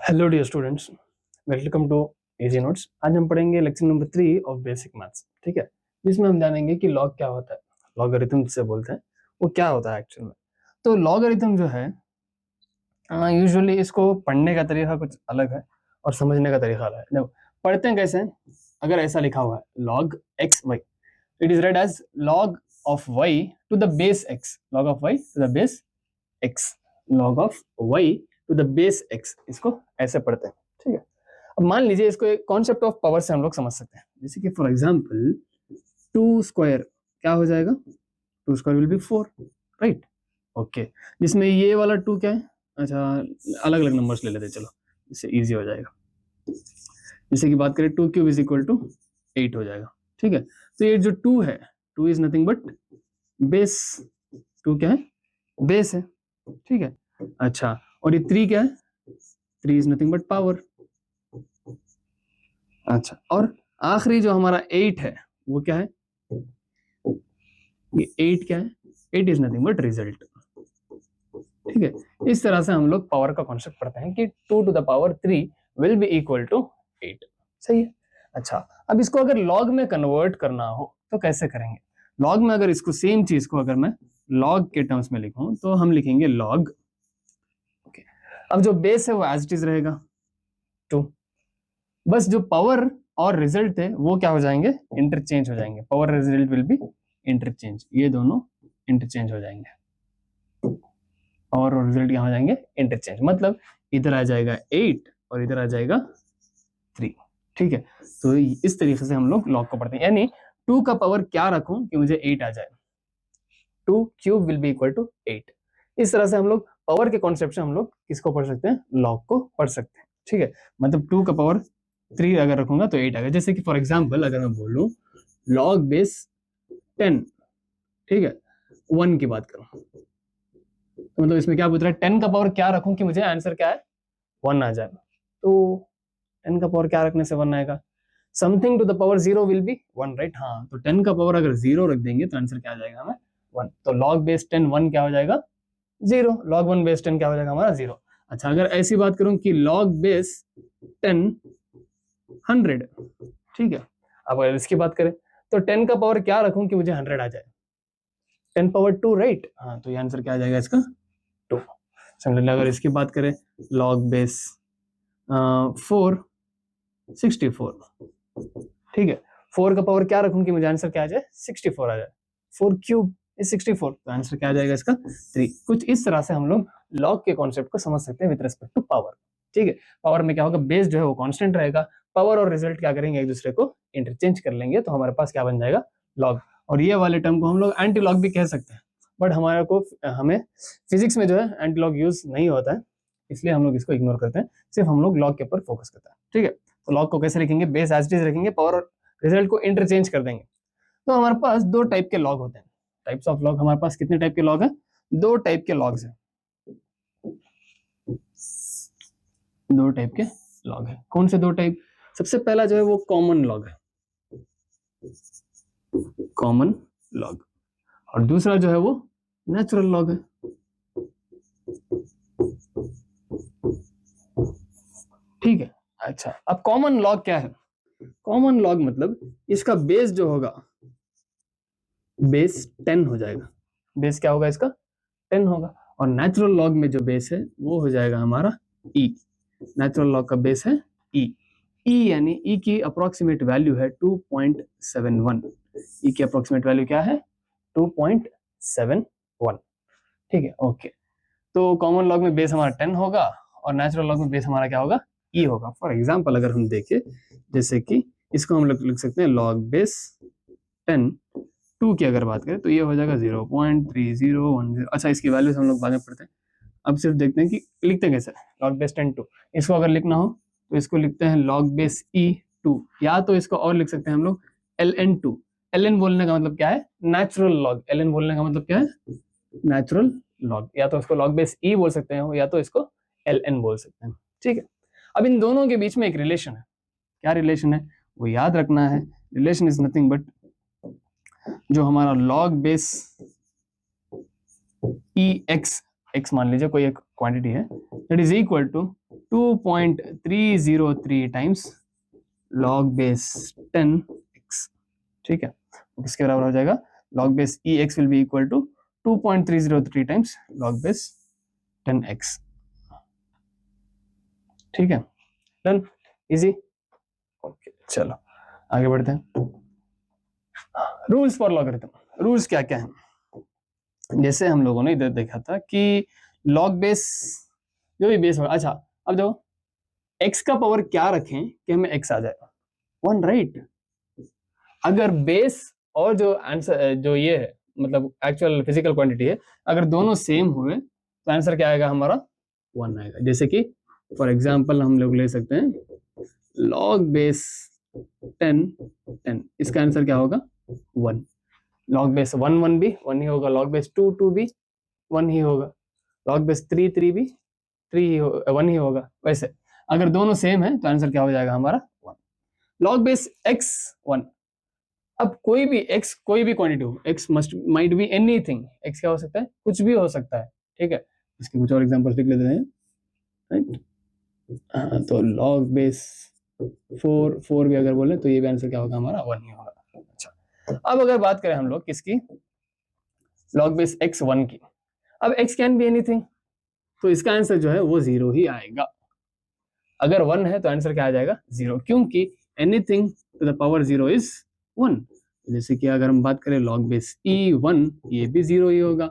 Hello dear students, welcome to easy notes. आज हम पढ़ेंगे lecture number 3 of basic maths. ठीक है, जिसमें हम जानेंगे कि लॉग क्या होता है, लॉगरिथम जिसे बोलते हैं वो क्या होता है एक्चुअल में। तो लॉगरिथम जो है यूजुअली इसको पढ़ने का तरीका कुछ अलग है और समझने का तरीका अलग है। देखो पढ़ते हैं कैसे। अगर ऐसा लिखा हुआ है log x y, it is read as log of y to the base x, log of y to the base x, log of y to the base x, इसको ऐसे पढ़ते हैं। ठीक है, अब मान लीजिए इसको एक कॉन्सेप्ट ऑफ पावर से हम लोग समझ सकते हैं। जैसे कि फॉर एग्जांपल 2 स्क्वायर क्या हो जाएगा, 2 square will be 4, right. Okay, जिसमें ये वाला 2 क्या है, अच्छा अलग अलग नंबर्स ले लेते हैं, चलो इससे इजी हो जाएगा। जैसे कि बात करें 2 क्यूब इज इक्वल टू 8 हो जाएगा। ठीक है, तो ये जो 2 है, 2 इज नथिंग बट बेस, 2 क्या है, बेस है। ठीक है, अच्छा और ये 3 क्या है, 3 इज नथिंग बट पावर। अच्छा, और आखिरी जो हमारा 8 है वो क्या है, ये 8 क्या है, 8 इज नथिंग बट रिजल्ट। ठीक है, इस तरह से हम लोग पावर का कॉन्सेप्ट पढ़ते हैं कि 2 to the power 3 will be equal to 8। सही है। अच्छा, अब इसको अगर लॉग में कन्वर्ट करना हो तो कैसे करेंगे। लॉग में अगर इसको सेम चीज को अगर मैं लॉग के टर्म्स में लिखूं तो हम लिखेंगे लॉग। ओके, अब जो बेस है वो एज इट इज रहेगा 2, बस जो पावर और रिजल्ट है वो क्या हो जाएंगे, इंटरचेंज हो जाएंगे। Power result will be interchange, ये दोनों इंटरचेंज हो जाएंगे। पावर और रिजल्ट यहाँ हो जाएंगे इंटरचेंज, मतलब इधर आ जाएगा 8 और इधर आ जाएगा 3। ठीक है, तो इस तरीके से हम लोग लॉग को पढ़ते हैं, यानी 2 का पावर क्या रखूं कि मुझे 8 आ जाए, 2 cube will be equal to 8। इस तरह से हम लोग पावर के कॉन्सेप्ट से हम लोग किसको पढ़ सकते हैं, लॉग को पढ़ सकते हैं। ठीक है, मतलब 2 का पावर 3 अगर रखूंगा तो 8 आएगा। जैसे कि फॉर एग्जांपल अगर मैं बोलूं लॉग बेस 10, ठीक है, 1 की बात करूं तो मतलब इसमें क्या पूछ रहा है, 10 का पावर क्या रखूं कि मुझे आंसर क्या है, 1 आ जाए। तो 10 का पावर क्या रखने से 1 आएगा, something to the power 0 will be 1, right. हाँ, तो 10 का पावर अगर 0 रख देंगे तो आंसर क्या आ जाएगा हमें, 1। तो लॉग बेस 10 1 क्या हो जाएगा, 0। लॉग 1 बेस 10 क्या हो जाएगा हमारा, 0। अच्छा, अगर ऐसी बात करूं कि लॉग बेस 10 100, ठीक है, अब अगर इसकी बात करें तो 10 का पावर क्या रखूं कि मुझे 100 आ जाए, 10 पावर 2, राइट। हाँ, तो ये आंसर क्या आ जाएगा इसका, 2। सिमिलरली अगर इसकी बात करें लॉग बेस 4 64, ठीक है, 4 का पावर क्या रखूं कि मुझे आंसर क्या आ जाए, 64 आ जाए। 4 क्यूब इज 64, तो आंसर क्या आ जाएगा इसका, 3। कुछ इस तरह से हम लोग लॉग के कॉन्सेप्ट को समझ सकते हैं विद रिस्पेक्ट टू पावर। ठीक है, पावर में क्या होगा, बेस जो है वो कांस्टेंट रहेगा, पावर और रिजल्ट क्या करेंगे, एक दूसरे को इंटरचेंज कर लेंगे, तो हमारे पास क्या बन जाएगा, लॉग। और ये वाले टर्म को हम लोग एंटी लॉग भी कह सकते हैं, बट हमें फिजिक्स में जो है एंटी लॉग यूज नहीं होता है, इसलिए हम लोग इसको इग्नोर करते हैं, सिर्फ हम लोग लॉग के ऊपर फोकस करते हैं। ठीक है, तो लॉग को कैसे लिखेंगे, बेस एज इट इज रखेंगे, पावर और रिजल्ट को इंटरचेंज कर देंगे। तो हमारे पास 2 टाइप के लॉग होते हैं। टाइप्स ऑफ लॉग हमारे पास कितने टाइप के लॉग हैं, 2 टाइप के लॉग्स हैं। 2 टाइप के लॉग है। कौन से 2 टाइप, सबसे पहला जो है वो कॉमन लॉग है, कॉमन लॉग, और दूसरा जो है वो नेचुरल लॉग है। ठीक है, अच्छा अब कॉमन लॉग क्या है, कॉमन लॉग मतलब इसका बेस जो होगा, बेस 10 हो जाएगा। बेस क्या होगा इसका, 10 होगा। और नेचुरल लॉग में जो बेस है वो हो जाएगा हमारा ई। नेचुरल लॉग का बेस है ई। ई यानी ई की अप्रोक्सीमेट वैल्यू है 2.71। ई की अप्रोक्सीमेट वैल्यू क्या है, 2.71। ठीक है, ओके। तो कॉमन लॉग में बेस हमारा 10 होगा और नेचुरल लॉग में बेस हमारा क्या होगा, ई होगा। फॉर एग्जाम्पल अगर हम देखें, जैसे कि इसको हम लोग लिख सकते हैं लॉग बेस 10 2 की अगर बात करें तो ये हो जाएगा 0.3010। अच्छा, इसकी वैल्यूज हम लोग बाद में पढ़ते हैं, अब सिर्फ देखते हैं कि लिखते हैं कैसे। लॉग बेस 10 2, इसको अगर लिखना हो तो इसको लिखते हैं लॉग बेस ई 2, या तो इसको और लिख सकते हैं हम लोग ln2। ln बोलने का मतलब क्या है, नेचुरल लॉग। ln बोलने का मतलब क्या है, नेचुरल लॉग। या तो इसको लॉग बेस ई बोल सकते हैं या तो इसको ln बोल सकते हैं। ठीक है, अब इन दोनों के बीच में एक रिलेशन है। क्या रिलेशन है वो याद रखना है। रिलेशन इज नथिंग बट जो हमारा log base e x, x मान लीजिए कोई एक क्वांटिटी है, that is equal to 2.303 times log base 10x, ठीक है, तो किसके बराबर हो जाएगा, log base ex will be equal to 2.303 times log base 10x, ठीक है, डन, इजी, ओके, चलो आगे बढ़ते हैं। रूल्स फॉर लॉगरिथम, रूल्स क्या क्या है, जैसे हम लोगों ने इधर देखा था कि log बेस जो भी बेस होगा, अच्छा अब देखो x का पावर क्या रखें कि हमें x आ जाएगा 1, राइट। अगर बेस और जो आंसर जो ये है मतलब एक्चुअल फिजिकल क्वांटिटी है, अगर दोनों सेम हुए तो आंसर क्या आएगा हमारा 1 आएगा। जैसे कि फॉर एग्जांपल हम लोग ले सकते हैं log बेस 10, इसका आंसर क्या होगा 1। log बेस 1 भी 1 ही होगा, log बेस 2 भी 1 ही होगा, log बेस 3 भी 1 ही होगा। वैसे अगर दोनों सेम है तो आंसर क्या हो जाएगा हमारा 1। log बेस x 1, अब कोई भी x कोई भी क्वांटिटी हो, x must might be anything, x क्या हो सकता है, कुछ भी हो सकता है, ठीक है। इसके कुछ और एग्जांपल्स लिख लेते हैं, राइट। तो log बेस 4 भी अगर बोले तो ये भी आंसर क्या होगा हमारा 1 ही होगा। अच्छा, अब अगर बात करें हम लोग किसकी, log बेस x 1 की, अब x कैन बी एनीथिंग, तो इसका आंसर जो है वो 0 ही आएगा। अगर 1 है तो आंसर क्या आ जाएगा 0, क्योंकि anything to the power 0 is 1। जैसे कि अगर हम बात करें log बेस e1, ये भी 0 ही होगा,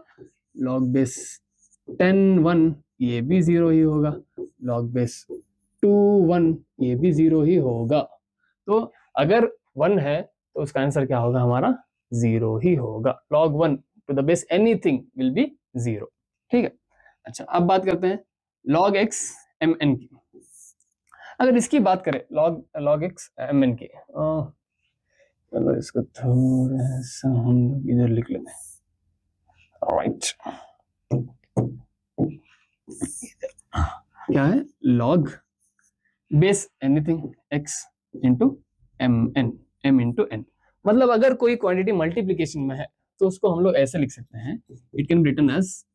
log बेस 10 1 ये भी 0 ही होगा, log बेस 2 1 ये भी 0 ही होगा। तो अगर 1 है तो उसका आंसर क्या होगा हमारा 0 ही होगा। log 1 to the base anything will be 0, ठीक है। अच्छा, अब बात करते हैं log x mn की। अगर इसकी बात करें log x mn की, चलो इसको थोड़ा सा हम लोग इधर लिख लेते हैं, राइट। क्या है log base anything x into mn, m into n, मतलब अगर कोई क्वांटिटी मल्टीप्लीकेशन में है तो उसको हम लोग ऐसे लिख सकते हैं, it can be written as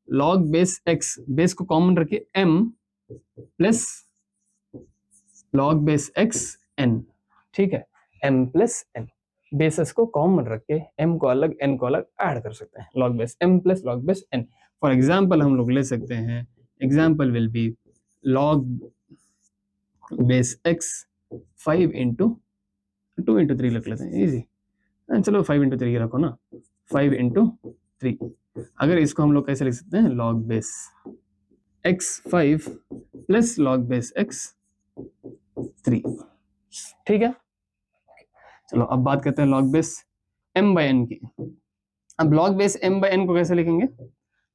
log base x, base को कॉमन रखे m plus log base x n, ठीक है, m प्लस n, बेसिस को कॉमन रख के m को अलग n को अलग ऐड कर सकते हैं, log base m plus log base n। For example हम लोग ले सकते हैं, example will be log base x 5 into 2 into 3 लिख लेते हैं, इजी, चलो 5 इंटू 3 रखो ना, 5 इंटू 3। अगर इसको हम लोग कैसे लिख सकते हैं, log base x 5 plus log base x 3, ठीक है। चलो अब बात करते हैं log base m by n की। अब log base m by n को कैसे लिखेंगे,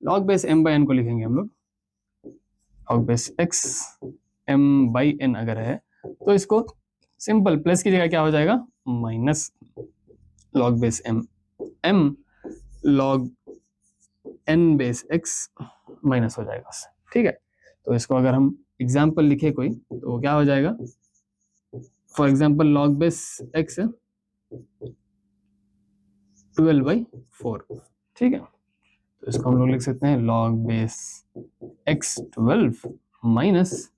log base m by n को लिखेंगे हम लोग log base x m by n अगर है तो इसको सिंपल प्लस की जगह क्या हो जाएगा minus log base m log n base x minus हो जाएगा, ठीक है। तो इसको अगर हम एग्जाम्पल लिखे कोई तो वो क्या हो जाएगा, for example log base x 12/4, ठीक है। तो इसको हम लोग लिख सकते हैं log base x 12 minus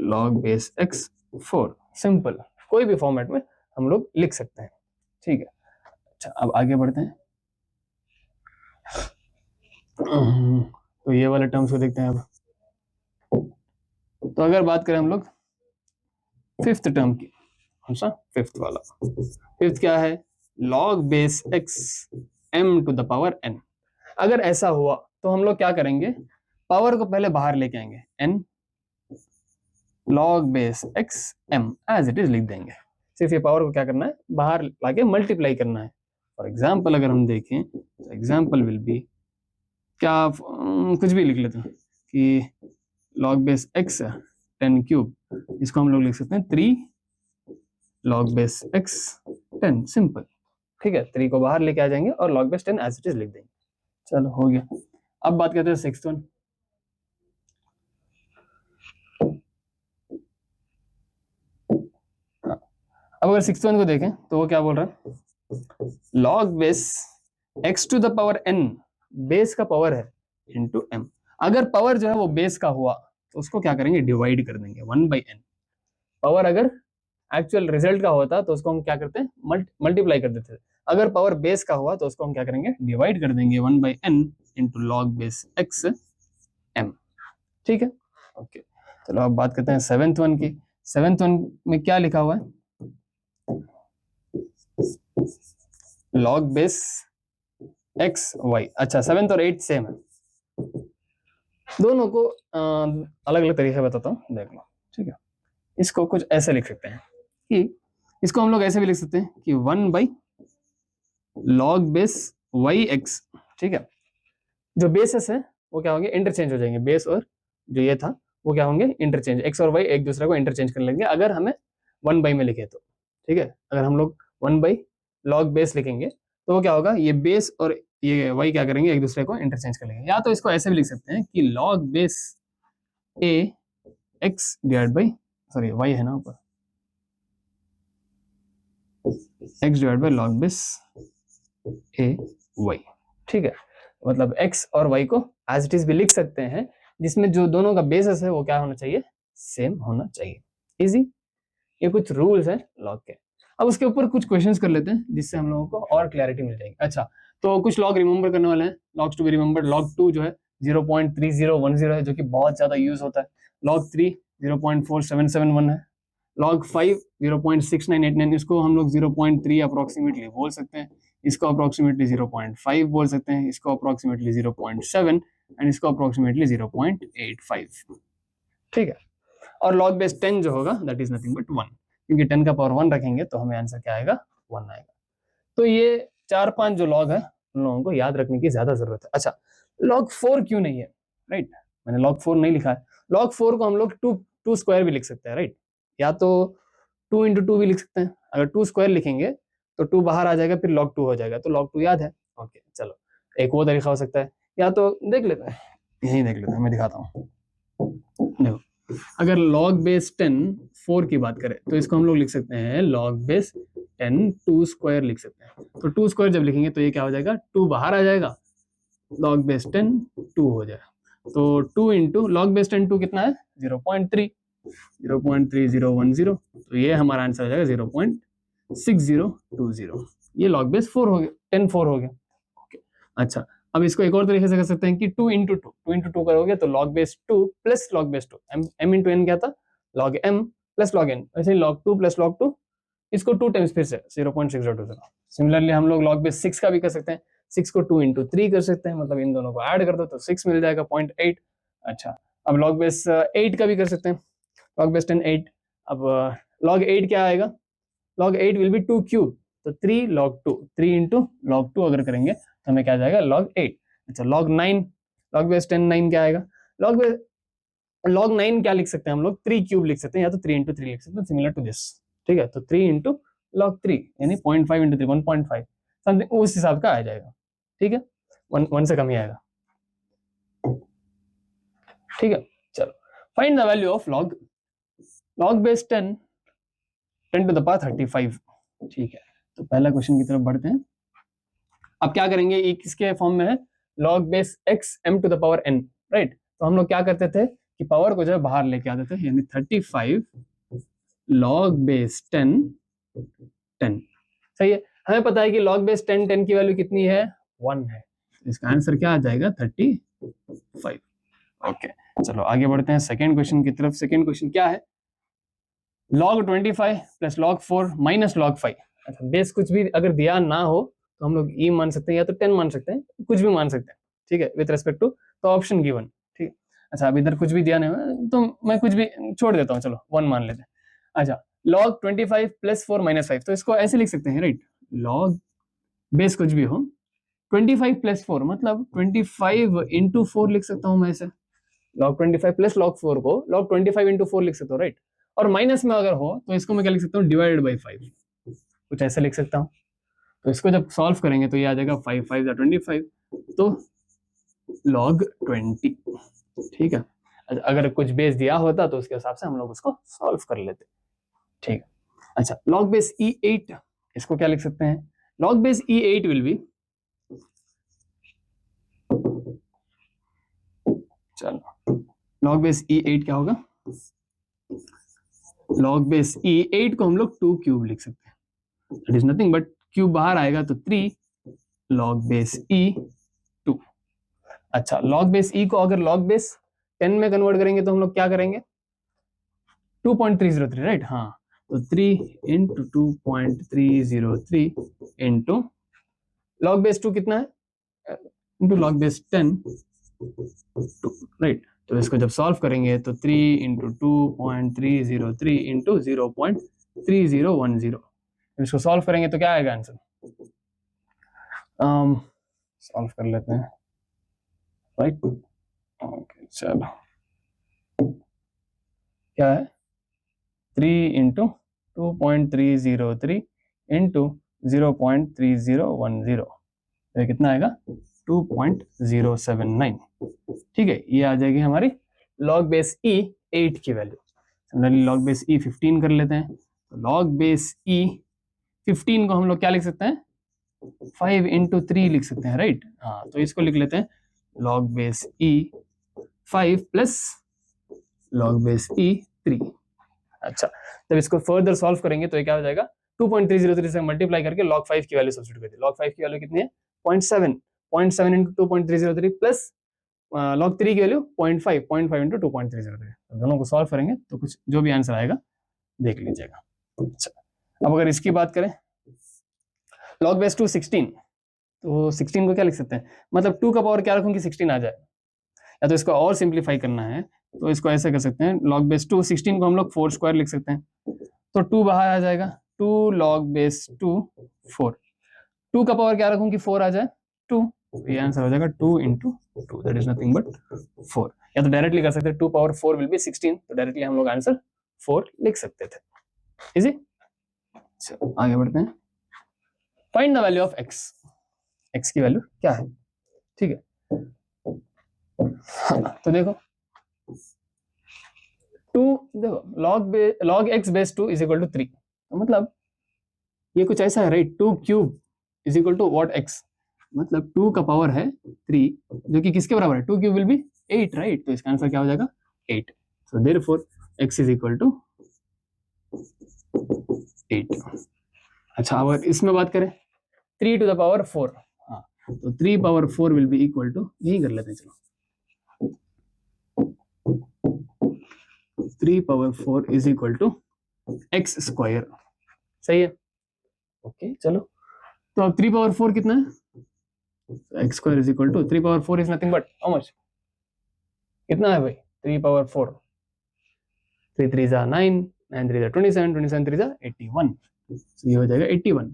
log base x 4, simple, कोई भी फॉर्मेट में हम लोग लिख सकते हैं, ठीक है। अच्छा, अब आगे बढ़ते हैं, तो ये वाले टर्म्स को देखते हैं अब। तो अगर बात करें हम लोग फिफ्थ टर्म की, कौन सा फिफ्थ वाला, फिफ्थ क्या है, log base x m to the power n। अगर ऐसा हुआ तो हम लोग क्या करेंगे, पावर को पहले बाहर लेके आएंगे, n log base x m as it is लिख देंगे, सिर्फ ये पावर को क्या करना है बाहर लाके मल्टीप्लाई करना है। फॉर एग्जाम्पल अगर हम देखें तो एग्जाम्पल विल बी क्या, कुछ भी लिख लेते हैं कि log बेस x 10 क्यूब, इसको हम लोग लिख सकते हैं 3 log बेस x 10, सिंपल, ठीक है। 3 को बाहर लेके आ जाएंगे और log base 10 as it is लिख देंगे, चलो हो गया। अब बात करते हैं सिक्स्थ वन। अब अगर सिक्स्थ वन को देखें तो वो क्या बोल रहा है, log base x to the power n, base का पावर है, इंटू m। अगर पावर जो है वो बेस का हुआ तो उसको क्या करेंगे, डिवाइड कर देंगे 1/n। पावर अगर एक्चुअल रिजल्ट का होता तो उसको हम क्या करते हैं, मल्टीप्लाई कर देते थे। अगर पावर बेस का हुआ तो उसको हम क्या करेंगे, डिवाइड कर देंगे 1/n into log base x m। ठीक है, ओके। चलो अब बात करते हैं सेवेंथ वन की। सेवेंथ वन में क्या लिखा हुआ है, लॉग बेस x y। अच्छा, सेवेंथ और एट सेम है, दोनों को अलग अलग तरीके से बताता हूँ, देख लो। ठीक है, इसको कुछ ऐसे लिख सकते हैं कि इसको हम लोग ऐसे भी लिख सकते हैं कि 1/log बेस वाई एक्स। ठीक है, जो बेसेस है वो क्या होंगे, इंटरचेंज हो जाएंगे। बेस और जो ये था वो क्या होंगे, इंटरचेंज। एक्स और वाई एक दूसरे को इंटरचेंज कर लेंगे अगर हमें 1/, में लिखे तो। ठीक है, अगर हम लोग 1/log बेस लिखेंगे तो वो क्या होगा, ये बेस और ये वाई क्या करेंगे, एक दूसरे को इंटरचेंज कर लेंगे। या तो इसको ऐसे भी लिख सकते हैं कि log base a x divide by, sorry y है ना ऊपर, x divide by log base a y. ठीक है, मतलब x और y को एज इट इज भी लिख सकते हैं, जिसमें जो दोनों का बेसिस है वो क्या होना चाहिए, सेम होना चाहिए। इजी, ये कुछ रूल्स है लॉग के। अब उसके ऊपर कुछ क्वेश्चंस कर लेते हैं जिससे हम लोगों को और क्लैरिटी मिल जाएगी। अच्छा, तो कुछ लॉग रिमेंबर करने वाले हैं। Logs to be remember, log 2 जो है 0.3010 है, जो कि बहुत ज्यादा यूज होता है। लॉग 3 0.4771 है। लॉग 5 0.6989, इसको हम लोग 0.3 अप्रोक्सीमेटली बोल सकते हैं। इसको अप्रोक्सीमेटली 0.5 बोल सकते हैं, इसको अप्रोक्सीमेटली 0.7 एंड इसको अप्रोक्सीमेटली 0.85। ठीक है, और लॉग बेस 10 जो होगा दैट इज नथिंग बट 1, क्योंकि 10 का पावर 1 रखेंगे तो हमें आंसर क्या आएगा, 1 आएगा। तो ये 4-5 जो लॉग है उन लोगों को याद रखने की ज्यादा जरूरत है। अच्छा, लॉग 4 क्यों नहीं है, राइट? मैंने लॉग 4 नहीं लिखा है। लॉग 4 को हम लोग टू स्क्वायर भी लिख सकते हैं, राइट? या तो 2 इंटू 2 भी लिख सकते हैं। अगर 2 स्क्वायर लिखेंगे तो 2 बाहर आ जाएगा, फिर log 2 हो जाएगा, तो log 2 याद है। ओके, चलो एक वो तरीका हो सकता है, या तो देख लेते हैं, यही देख लेते हैं, मैं दिखाता हूँ। देखो, अगर log बेस 10 4 की बात करें तो इसको हम लोग लिख सकते हैं log बेस 10 2 स्क्वायर लिख सकते हैं। तो 2 स्क्वायर जब लिखेंगे तो ये क्या हो जाएगा, 2 बाहर आ जाएगा, log बेस 10 2 हो जाएगा। तो 2 इंटू लॉग बेस 10 2 कितना है, 0.3, 0.3010, तो ये हमारा आंसर हो जाएगा 0.6020। ये लॉग बेस 4 हो गया, 10 4 हो गया। ओके, अच्छा, अब इसको एक और तरीके से कर सकते हैं कि 2 इंटू 2 करोगे तो log base 2 plus log base 2, m into n क्या था, log m plus log n, वैसे ही लॉग 2 प्लस लॉग 2, इसको 2 टाइम्स फिर से 0.6020। सिमिलरली हम लोग लॉग बेस 6 का भी कर सकते हैं, 6 को 2 इंटू 3 कर सकते हैं, मतलब इन दोनों को ऐड कर दो तो 6 मिल जाएगा 0.8। अच्छा, अब लॉग बेस 8 का भी कर सकते हैं, log बेस 10 8। अब log 8 क्या आएगा, log 8 विल बी 2 क्यूब, तो 3 log 2, 3 इंटू log 2 अगर करेंगे तो हमें क्या जाएगा, log 8। अच्छा, log 9, log बेस 10 9 क्या आएगा, log 9 क्या लिख सकते हैं हम लोग, 3 क्यूब लिख सकते हैं, या तो 3 इंटू 3 लिख सकते हैं, सिमिलर टू दिस। ठीक है, तो 3 इंटू log 3 यानी 0.5 इंटू 3 1.5 समथिंग, उस हिसाब का आ जाएगा। ठीक है, 1 से कम ही आएगा। ठीक है, चलो find the value of log base 10 10 to the power 35। ठीक है, तो पहला क्वेश्चन की तरफ बढ़ते हैं। अब क्या करेंगे, ये किसके फॉर्म में है, log base x m to the power n, right? तो हम लोग क्या करते थे कि पावर को जो है बाहर लेके आते थे, यानी 35 log बेस 10 10। सही है, हमें पता है कि log बेस 10 10 की वैल्यू कितनी है, 1 है। इसका आंसर क्या आ जाएगा, 35। ओके, चलो आगे बढ़ते हैं सेकेंड क्वेश्चन की तरफ। सेकेंड क्वेश्चन क्या है, log 25 plus log 4 minus log 5। अच्छा, बेस कुछ भी अगर दिया ना हो तो हम लोग ई मान सकते हैं, या तो 10 मान सकते हैं, कुछ भी मान सकते हैं। ठीक है, विद रेस्पेक्ट टू तो ऑप्शन गिवन। ठीक है, अच्छा, अब इधर कुछ भी दिया नहीं है तो मैं कुछ भी छोड़ देता हूँ, चलो 1 मान लेते हैं। अच्छा, log 25 प्लस 4 माइनस 5, तो इसको ऐसे लिख सकते हैं, राइट? log बेस कुछ भी हो, 25 प्लस 4 मतलब 25 इंटू 4 लिख सकता हूँ मैं ऐसे। log 25 प्लस log 4 को log 25 इंटू 4 लिख सकता हूँ, राइट? और माइनस में अगर हो तो इसको मैं क्या लिख सकता हूँ, डिवाइडेड बाई 5, कुछ ऐसे लिख सकता हूँ। तो इसको जब सॉल्व करेंगे तो ये आ जाएगा 5 5 25, तो log 20। ठीक है, अगर कुछ बेस दिया होता तो उसके हिसाब से हम लोग उसको सॉल्व कर लेते। ठीक है, अच्छा, log बेस E8, इसको क्या लिख सकते हैं, log base E8 will be, चलो लॉग बेस ई 8 क्या होगा, लॉग बेस ई 8 को हम लोग 2 क्यूब लिख सकते हैं, it is nothing but cube बाहर आएगा तो 3 लॉग बेस ई 2। अच्छा, लॉग बेस ई को अगर लॉग बेस 10 में कन्वर्ट करेंगे तो हम लोग क्या करेंगे, 2.303, राइट। हाँ, तो 3 इंटू 2.303 इंटू लॉग बेस 2 कितना है, इंटू लॉग बेस 10 2, राइट। तो इसको जब सॉल्व करेंगे तो 3 इंटू 2.303 इंटू 0.3010, इसको सॉल्व करेंगे तो क्या आएगा आंसर, सॉल्व कर लेते हैं, राइट। ओके चलो, क्या है 3 इंटू 2.303 इंटू 0.3010, तो कितना आएगा 2.079, ठीक है। ये आ जाएगी हमारी लॉग बेस ई 8 की वैल्यू। सिमिलरली लॉग बेस ई 15 कर लेते हैं, तो लॉग बेस ई 15 को हम लोग क्या लिख सकते हैं, 5 इंटू 3 लिख सकते हैं, राइट। हाँ, तो इसको लिख लेते हैं लॉग बेस ई 5 प्लस लॉग बेस ई 3। अच्छा, जब इसको फर्दर सॉल्व करेंगे तो ये क्या हो जाएगा, 2.303 से मल्टीप्लाई करके log 5 की वैल्यू सब्स्टिट्यूट कर दी, log 5 की वैल्यू कितनी है 0.7 इंटू 2.303 प्लस log 3 की वैल्यू 0.5 इंटू 2.303, दोनों को सॉल्व करेंगे तो कुछ जो भी आंसर आएगा देख लीजिएगा। अच्छा, अब अगर इसकी बात करें log बेस 2 16, तो 16 को क्या लिख सकते हैं, मतलब 2 का पावर क्या रखूं कि 16 आ जाए, या तो इसको और सिंप्लीफाई करना है तो इसको ऐसे कर सकते हैं, log बेस 2 16 को हम लोग 4 स्क्वायर लिख सकते हैं, तो 2 बाहर आ जाएगा, 2 log बेस 2 4, 2 का पावर क्या रखूं कि 4 आ जाए 2, तो ये आंसर हो जाएगा 2 into 2, that is nothing but 4। या तो डायरेक्टली कर सकते हैं 2 पावर 4 विल बी 16, तो डायरेक्टली हम लोग आंसर 4 लिख सकते थे, इजी। चलो आगे बढ़ते हैं, find the value of x, x की वैल्यू क्या है, ठीक है। हाँ, तो देखो 2, देखो log x base 2 is equal to 3, तो मतलब ये कुछ ऐसा है, right. 2 cube is equal to what x, मतलब 2 का पावर है 3 जो कि किसके बराबर है, 2 क्यूब विल बी 8, राइट। तो इसका आंसर क्या हो जाएगा 8, so therefore x is equal to 8। अच्छा, अगर इसमें बात करें 3 टू द पावर 4, हाँ, तो 3 power 4 will be equal to, यही कर लेते हैं चलो, 3 power 4 is equal to x square, सही है। ओके चलो, तो अब 3 पावर 4 कितना है, x square is equal to 3 power 4 is nothing but how much, कितना है भाई 3 पावर 4, 3 3 जा 9, 9 3 जा 27, 27 3 जा 81, so ये हो जाएगा 81,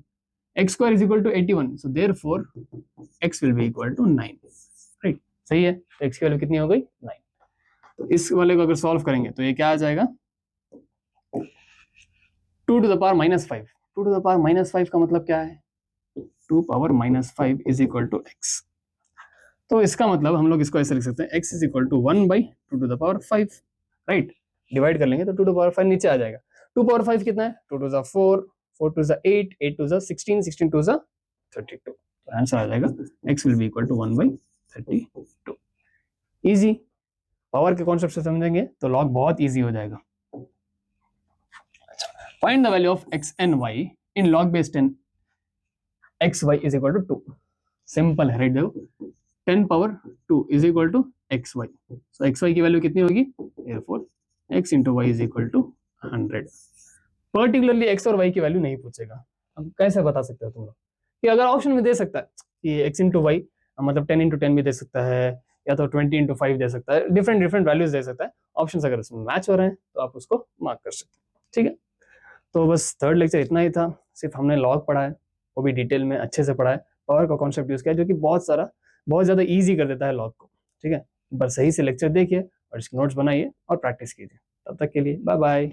x square is equal to 81, so therefore x will be equal to 9, right, सही है। तो एक्स की वैल्यू कितनी हो गई 9, तो इस वाले को अगर सॉल्व करेंगे तो ये क्या आ जाएगा 2 to the power minus 5, 2 to the power minus 5 का मतलब क्या है, 2 power minus 5 is equal to x, तो इसका मतलब हम लोग इसको ऐसे लिख सकते हैं x is equal to 1 by 2 to the power 5, right. Divide कर लेंगे तो 2 टू द पावर 5 नीचे आ जाएगा, 2 पावर 5 कितना है, 2 to the 4, 4 to the 8, 8 to the 16, 16 to the 32, तो आंसर आ जाएगा x will be equal to 1 by 32, easy. Power के कॉन्सेप्ट से समझेंगे तो लॉग बहुत इजी हो जाएगा। Find the value of x and y in log base 10 xy is equal to 2, simple है, राइट। देखो 10 power 2 is equal to xy, so xy की वैल्यू कितनी होगी, therefore x into y is equal to 100। Particularly x और y की value नहीं पूछेगा, अब कैसे बता सकते हो तुम लोग, कि अगर ऑप्शन में दे सकता है कि x into y मतलब 10 into 10 भी दे सकता है, या तो 20 into 5 दे सकता है, डिफरेंट डिफरेंट वैल्यूज दे सकता है, ऑप्शंस अगर उसमें मैच हो रहे हैं तो आप उसको मार्क कर सकते हैं, ठीक है। तो बस थर्ड लेक्चर इतना ही था, सिर्फ हमने लॉग पढ़ा है, वो भी डिटेल में अच्छे से पढ़ा है, पावर का कॉन्सेप्ट यूज किया जो कि बहुत ज्यादा इजी कर देता है लॉग को, ठीक है। बस सही से लेक्चर देखिए और इसके नोट्स बनाइए और प्रैक्टिस कीजिए, तब तक के लिए बाय बाय।